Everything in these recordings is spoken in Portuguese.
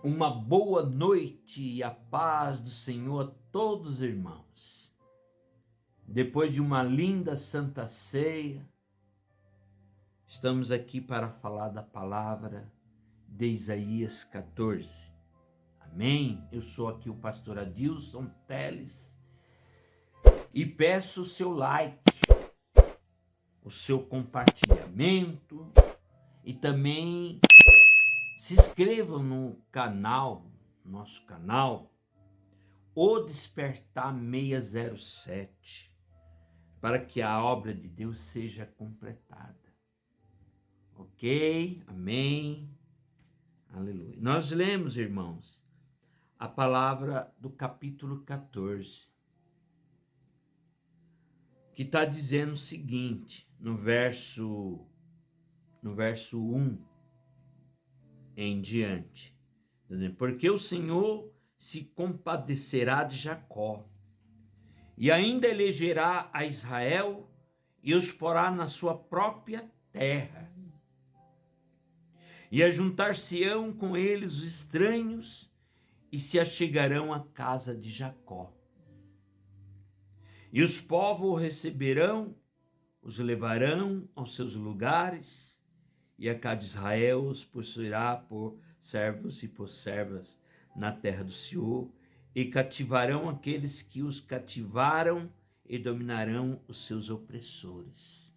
Uma boa noite e a paz do Senhor a todos os irmãos. Depois de uma linda Santa Ceia, estamos aqui para falar da palavra de Isaías 14. Amém? Eu sou aqui o pastor Adilson Teles e peço o seu like, o seu compartilhamento e também se inscrevam no canal, nosso canal, O Despertar 607, para que a obra de Deus seja completada. Ok? Amém? Aleluia. Nós lemos, irmãos, a palavra do capítulo 14, que está dizendo o seguinte, no verso 1 em diante. Porque o Senhor se compadecerá de Jacó, e ainda elegerá a Israel e os porá na sua própria terra. E ajuntar-se-ão com eles os estranhos e se achegarão à casa de Jacó. E os povos o receberão, os levarão aos seus lugares, e a casa de Israel os possuirá por servos e por servas na terra do Senhor, e cativarão aqueles que os cativaram e dominarão os seus opressores.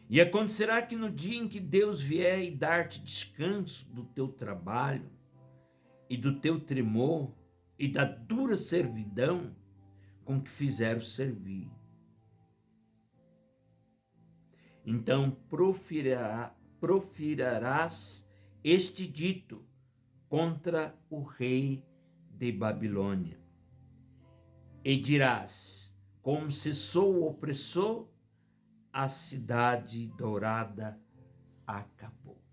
E acontecerá que no dia em que Deus vier e dar-te descanso do teu trabalho e do teu tremor e da dura servidão com que fizeram servir, então proferirás este dito contra o rei de Babilônia, e dirás: como cessou o opressor, a cidade dourada acabou.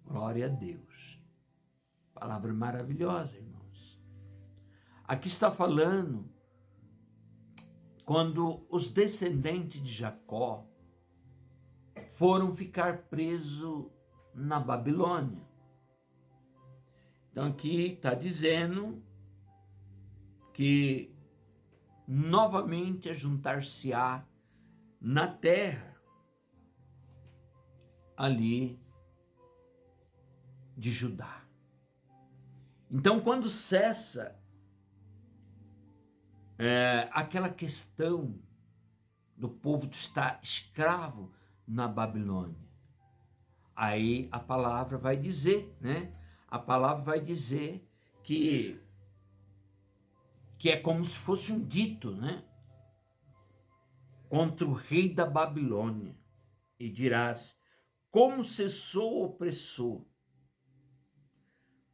Glória a Deus. Palavra maravilhosa, irmãos. Aqui está falando quando os descendentes de Jacó foram ficar presos na Babilônia. Então aqui está dizendo que novamente ajuntar-se-á na terra ali de Judá. Então quando cessa aquela questão do povo estar escravo na Babilônia, aí a palavra vai dizer, né? A palavra vai dizer que é como se fosse um dito, né? Contra o rei da Babilônia, e dirás: como cessou o opressor,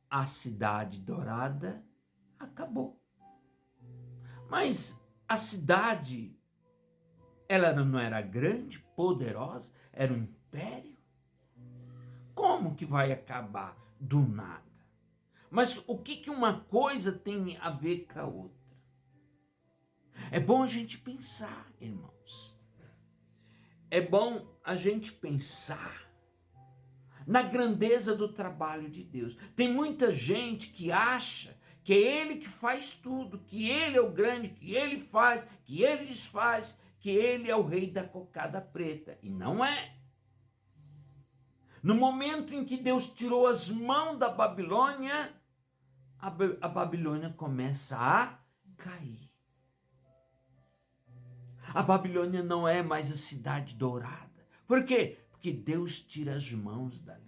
a cidade dourada acabou. Mas a cidade, ela não era grande, poderosa, era um império. Como que vai acabar do nada? Mas o que uma coisa tem a ver com a outra? É bom a gente pensar, irmãos. É bom a gente pensar na grandeza do trabalho de Deus. Tem muita gente que acha que é Ele que faz tudo, que Ele é o grande, que Ele faz, que Ele desfaz, que Ele é o rei da cocada preta. E não é. No momento em que Deus tirou as mãos da Babilônia, a Babilônia começa a cair. A Babilônia não é mais a cidade dourada. Por quê? Porque Deus tira as mãos dali.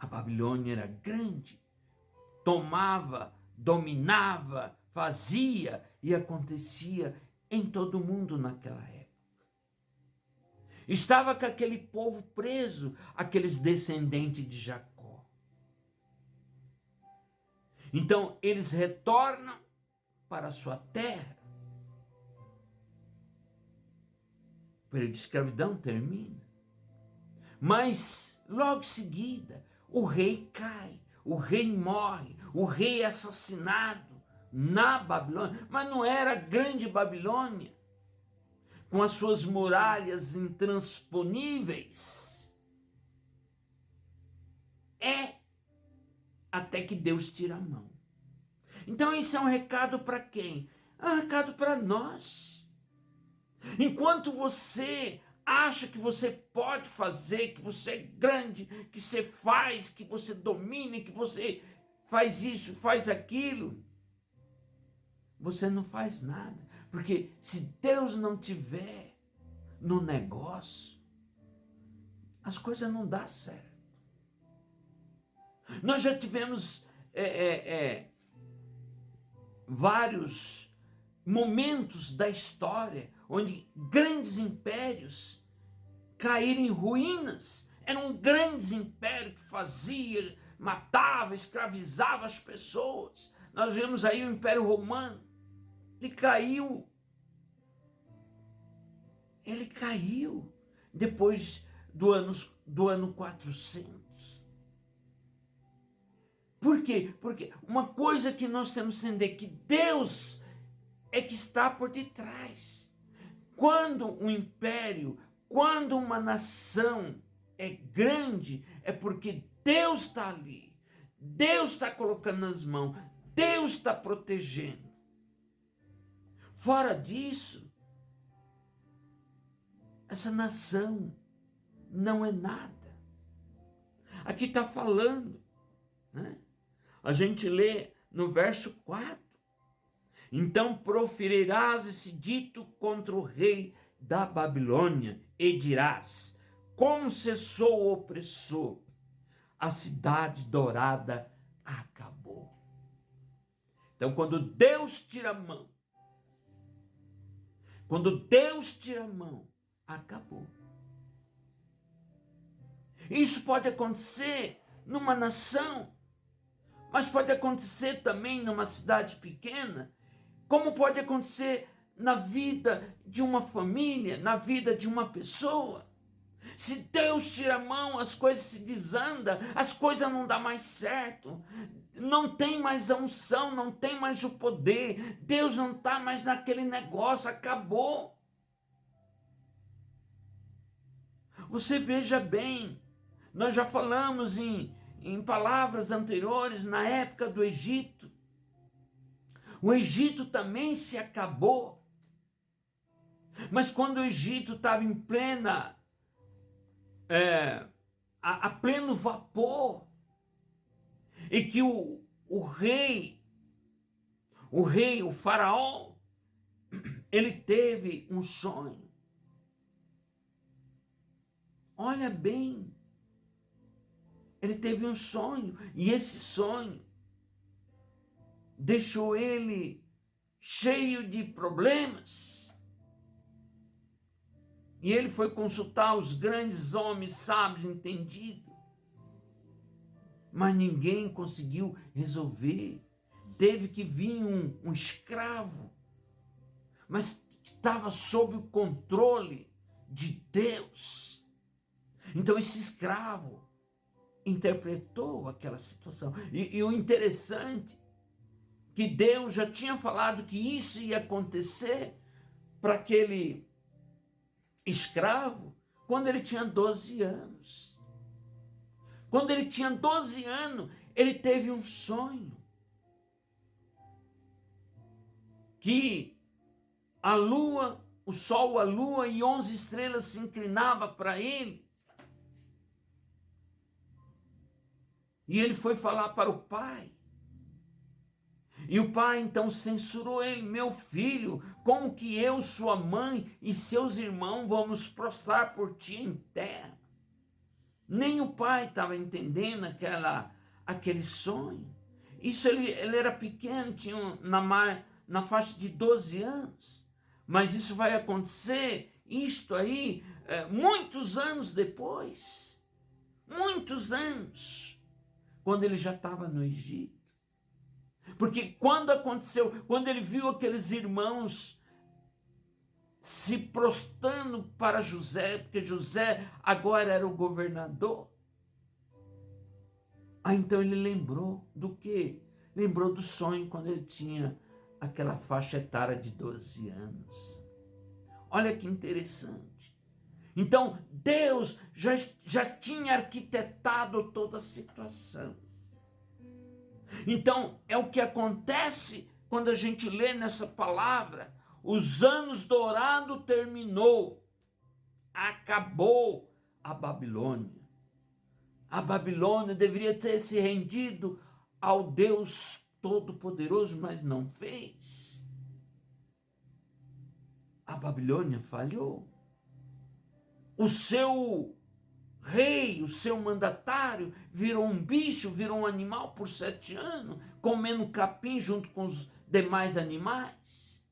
A Babilônia era grande, tomava, dominava, fazia e acontecia em todo mundo naquela época. Estava com aquele povo preso, aqueles descendentes de Jacó. Então eles retornam para a sua terra. O período de escravidão termina. Mas logo em seguida, o rei cai, o rei morre, o rei é assassinado na Babilônia. Mas não era a grande Babilônia. com as suas muralhas intransponíveis, até que Deus tira a mão. Então isso é um recado para quem? É um recado para nós. Enquanto você acha que você pode fazer, que você é grande, que você faz, que você domina, que você faz isso, faz aquilo, você não faz nada. Porque se Deus não tiver no negócio, as coisas não dão certo. Nós já tivemos vários momentos da história onde grandes impérios caíram em ruínas. Eram grandes impérios que faziam, matava, escravizava as pessoas. Nós vemos aí o Império Romano. Ele caiu depois do ano 400. Por quê? Porque uma coisa que nós temos que entender, que Deus é que está por detrás. Quando um império, quando uma nação é grande, é porque Deus está ali. Deus está colocando nas mãos. Deus está protegendo. Fora disso, essa nação não é nada. Aqui está falando, né? A gente lê no verso 4. Então proferirás esse dito contra o rei da Babilônia e dirás: como cessou o opressor, a cidade dourada acabou. Então quando Deus tira a mão, acabou. Isso pode acontecer numa nação, mas pode acontecer também numa cidade pequena, como pode acontecer na vida de uma família, na vida de uma pessoa. Se Deus tira a mão, as coisas se desandam, as coisas não dão mais certo, não tem mais a unção, não tem mais o poder, Deus não está mais naquele negócio, acabou. Você veja bem, nós já falamos em palavras anteriores, na época do Egito. O Egito também se acabou. Mas quando o Egito estava em a pleno vapor, e que o rei, o faraó, ele teve um sonho. Olha bem, ele teve um sonho, e esse sonho deixou ele cheio de problemas. E ele foi consultar os grandes homens sábios, entendidos. Mas ninguém conseguiu resolver. Teve que vir um escravo, mas que estava sob o controle de Deus. Então esse escravo interpretou aquela situação. E o interessante, que Deus já tinha falado que isso ia acontecer para aquele escravo quando ele tinha 12 anos. Quando ele tinha 12 anos, ele teve um sonho. Que a lua, o sol, a lua e 11 estrelas se inclinavam para ele. E ele foi falar para o pai. E o pai então censurou ele: meu filho, como que eu, sua mãe e seus irmãos vamos prostrar por ti em terra? Nem o pai estava entendendo aquele sonho. Isso ele era pequeno, tinha na faixa de 12 anos. Mas isso vai acontecer, isto aí, muitos anos depois. Muitos anos. Quando ele já estava no Egito. Porque quando aconteceu, quando ele viu aqueles irmãos se prostrando para José, porque José agora era o governador, então ele lembrou do quê? Lembrou do sonho quando ele tinha aquela faixa etária de 12 anos. Olha que interessante. Então, Deus já tinha arquitetado toda a situação. Então, é o que acontece quando a gente lê nessa palavra. Os anos dourados terminou. Acabou a Babilônia. A Babilônia deveria ter se rendido ao Deus Todo-Poderoso, mas não fez. A Babilônia falhou. O seu rei, o seu mandatário, virou um bicho, virou um animal por 7 anos, comendo capim junto com os demais animais.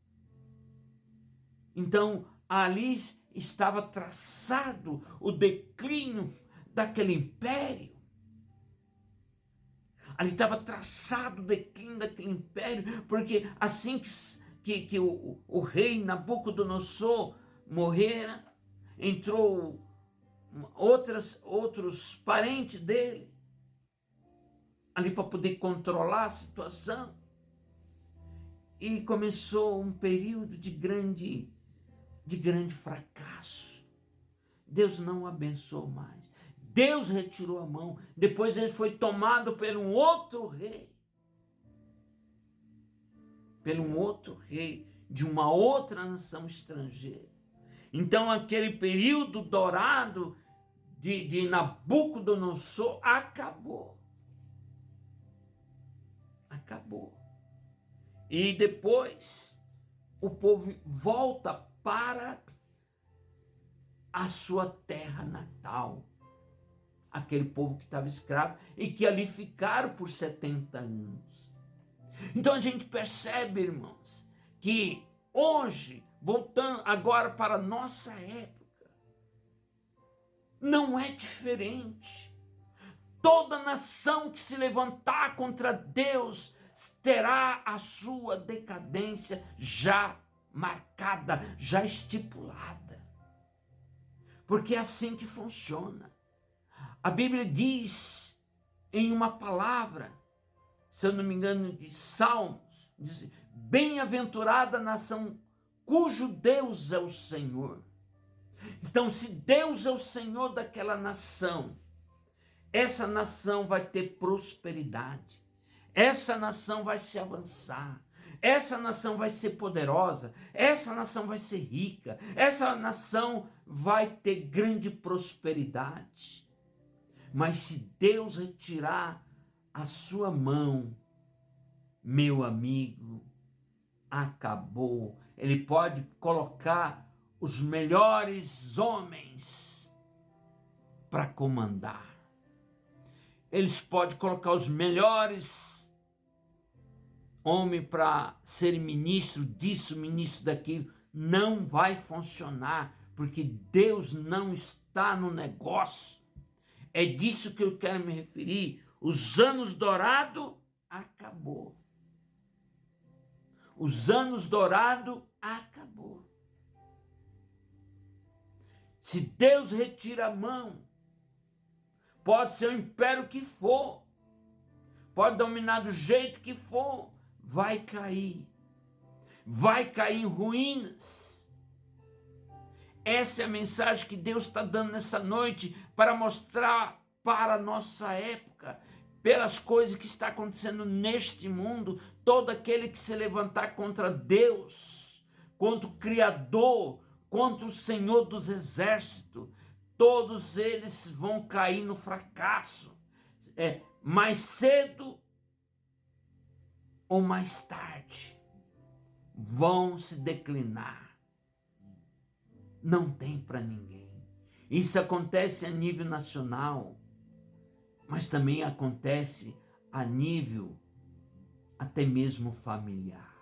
Então, ali estava traçado o declínio daquele império. Ali estava traçado o declínio daquele império, porque assim que o rei Nabucodonosor morrera, entrou outros parentes dele, ali para poder controlar a situação. E começou um período de grande fracasso. Deus não o abençoou mais. Deus retirou a mão. Depois ele foi tomado por um outro rei. Por um outro rei de uma outra nação estrangeira. Então aquele período dourado de Nabucodonosor acabou. Acabou. E depois o povo volta para a sua terra natal. Aquele povo que estava escravo e que ali ficaram por 70 anos. Então a gente percebe, irmãos, que hoje, voltando agora para a nossa época, não é diferente. Toda nação que se levantar contra Deus terá a sua decadência já marcada, já estipulada. Porque é assim que funciona. A Bíblia diz em uma palavra, se eu não me engano, de Salmos, diz: bem-aventurada a nação cujo Deus é o Senhor. Então, se Deus é o Senhor daquela nação, essa nação vai ter prosperidade, essa nação vai se avançar, essa nação vai ser poderosa, essa nação vai ser rica, essa nação vai ter grande prosperidade. Mas se Deus retirar a sua mão, meu amigo, acabou. Ele pode colocar os melhores homens para comandar. Eles podem colocar os melhores homens para ser ministro disso, ministro daquilo. Não vai funcionar, porque Deus não está no negócio. É disso que eu quero me referir. Os anos dourados acabou. Os anos dourados acabou. Se Deus retira a mão, pode ser o império que for, pode dominar do jeito que for, vai cair em ruínas. Essa é a mensagem que Deus está dando nessa noite para mostrar para a nossa época, pelas coisas que está acontecendo neste mundo. Todo aquele que se levantar contra Deus, contra o Criador, contra o Senhor dos Exércitos, todos eles vão cair no fracasso. Mais cedo ou mais tarde vão se declinar. Não tem para ninguém. Isso acontece a nível nacional, mas também acontece a nível até mesmo familiar.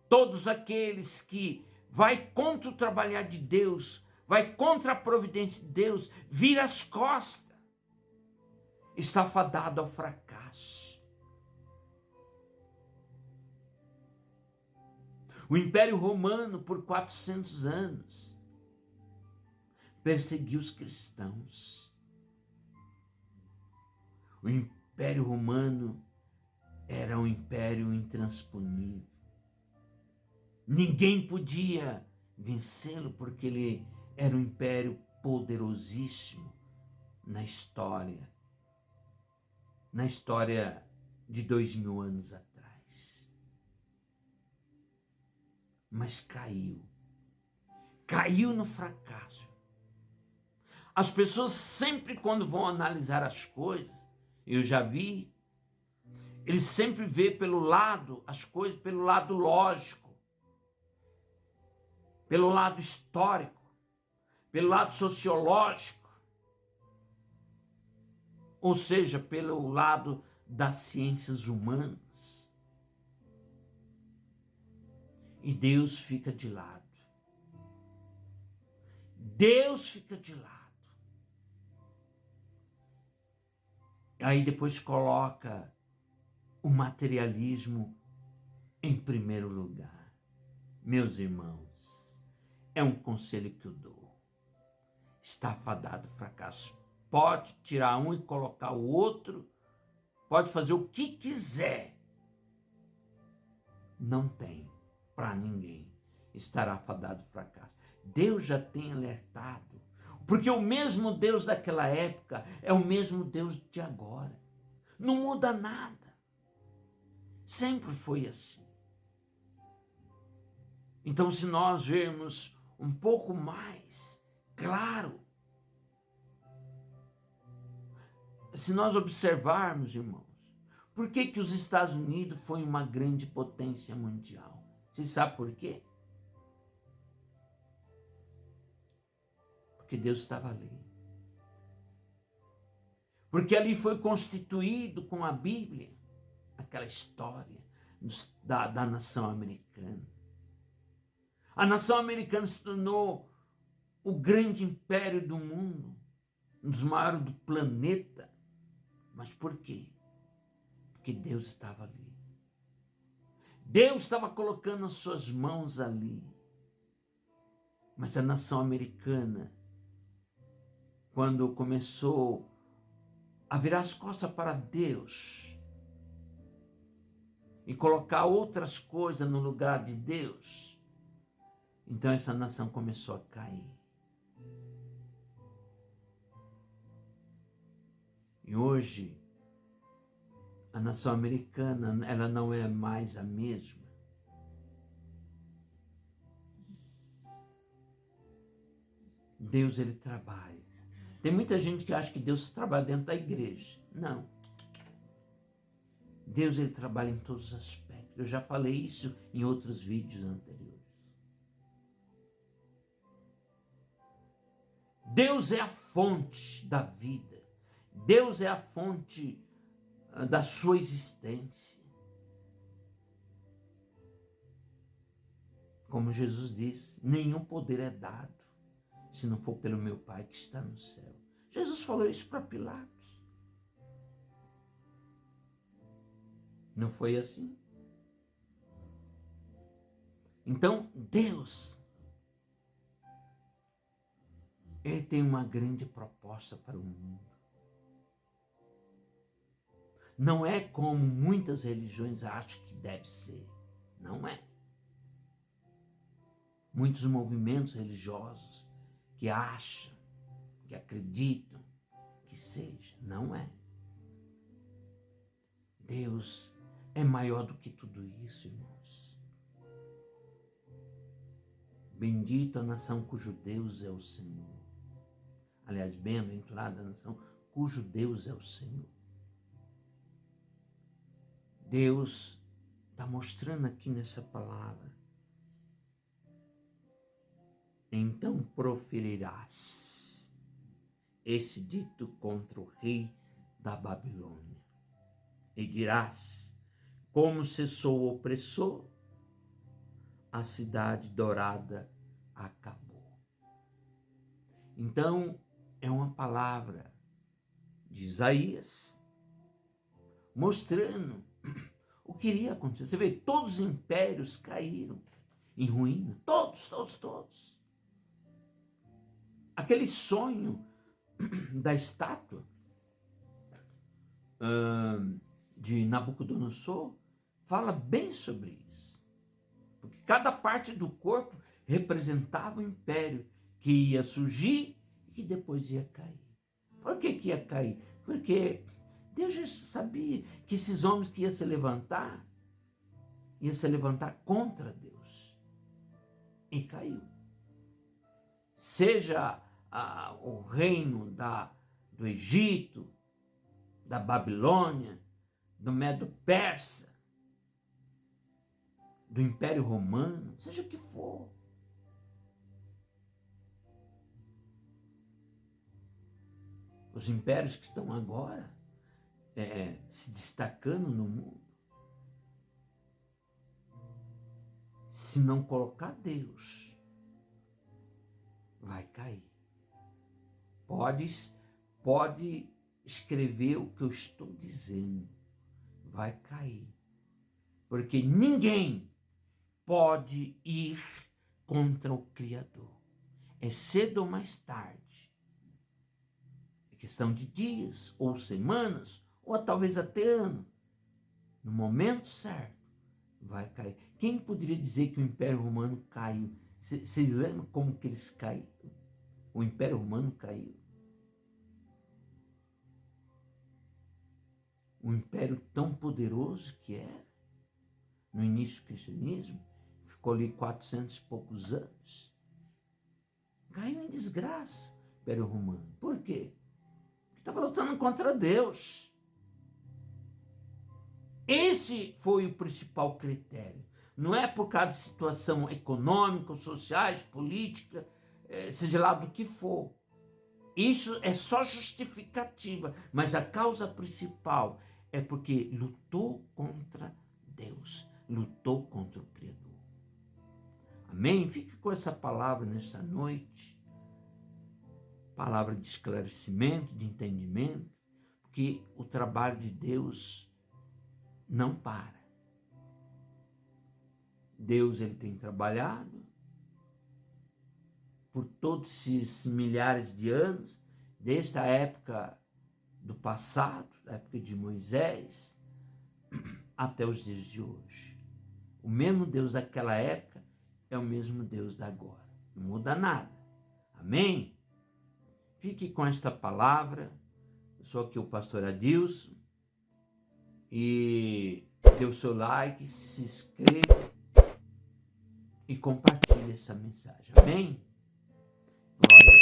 Todos aqueles que vai contra o trabalhar de Deus, vai contra a providência de Deus, vira as costas, está fadado ao fracasso. O Império Romano, por 400 anos, perseguiu os cristãos. O Império Romano era um império intransponível. Ninguém podia vencê-lo porque ele era um império poderosíssimo na história de 2000 anos atrás. Mas caiu no fracasso. As pessoas sempre, quando vão analisar as coisas, eu já vi, eles sempre vê as coisas pelo lado lógico, pelo lado histórico, pelo lado sociológico, ou seja, pelo lado das ciências humanas. E Deus fica de lado. Deus fica de lado. Aí depois coloca o materialismo em primeiro lugar. Meus irmãos, é um conselho que eu dou. Está fadado ao fracasso. Pode tirar um e colocar o outro, pode fazer o que quiser. Não tem para ninguém. Estará fadado ao fracasso. Deus já tem alertado. Porque o mesmo Deus daquela época é o mesmo Deus de agora. Não muda nada. Sempre foi assim. Então, se nós vermos um pouco mais claro, se nós observarmos, irmãos, por que os Estados Unidos foi uma grande potência mundial? Você sabe por quê? Porque Deus estava ali. Porque ali foi constituído com a Bíblia aquela história da nação americana. A nação americana se tornou o grande império do mundo, um dos maiores do planeta. Mas por quê? Porque Deus estava ali. Deus estava colocando as suas mãos ali. Mas a nação americana, quando começou a virar as costas para Deus e colocar outras coisas no lugar de Deus, então essa nação começou a cair. E hoje, a nação americana, ela não é mais a mesma. Deus, ele trabalha. Tem muita gente que acha que Deus trabalha dentro da igreja. Não. Deus, ele trabalha em todos os aspectos. Eu já falei isso em outros vídeos anteriores. Deus é a fonte da vida. Deus é a fonte da sua existência. Como Jesus disse, nenhum poder é dado se não for pelo meu Pai que está no céu. Jesus falou isso para Pilatos. Não foi assim? Então, Deus, ele tem uma grande proposta para o mundo. Não é como muitas religiões acham que deve ser. Não é. Muitos movimentos religiosos que acham, que acreditam que seja. Não é. Deus é maior do que tudo isso, irmãos. Bendita a nação cujo Deus é o Senhor. Aliás, bem-aventurada a nação cujo Deus é o Senhor. Deus está mostrando aqui nessa palavra. Então proferirás esse dito contra o rei da Babilônia. E dirás, como cessou o opressor, a cidade dourada acabou. Então, é uma palavra de Isaías, mostrando o que iria acontecer. Você vê, todos os impérios caíram em ruína. Todos. Aquele sonho da estátua de Nabucodonosor fala bem sobre isso. Porque cada parte do corpo representava um império que ia surgir e que depois ia cair. Por que ia cair? Porque Deus já sabia que esses homens que iam se levantar contra Deus. E caiu. Seja o reino do Egito, da Babilônia, do Medo-Persa, do Império Romano, seja o que for. Os impérios que estão agora se destacando no mundo, se não colocar Deus, vai cair. Pode escrever o que eu estou dizendo, vai cair. Porque ninguém pode ir contra o Criador. É cedo ou mais tarde. É questão de dias, ou semanas, ou talvez até anos. No momento certo, vai cair. Quem poderia dizer que o Império Romano caiu? Vocês lembram como que eles caíram? O Império Romano caiu. Um império tão poderoso que era, no início do cristianismo, ficou ali 400 e poucos anos. Caiu em desgraça o Império Romano. Por quê? Porque estava lutando contra Deus. Esse foi o principal critério. Não é por causa de situação econômica, sociais, política, seja lá do que for. Isso é só justificativa, mas a causa principal é porque lutou contra Deus, lutou contra o Criador. Amém? Fique com essa palavra nesta noite, palavra de esclarecimento, de entendimento, porque o trabalho de Deus não para. Deus, ele tem trabalhado por todos esses milhares de anos, desde a época do passado, da época de Moisés, até os dias de hoje. O mesmo Deus daquela época é o mesmo Deus da agora. Não muda nada. Amém? Fique com esta palavra. Eu sou aqui o pastor Adilson. E dê o seu like, se inscreva e compartilhe essa mensagem. Amém? Glória a Deus.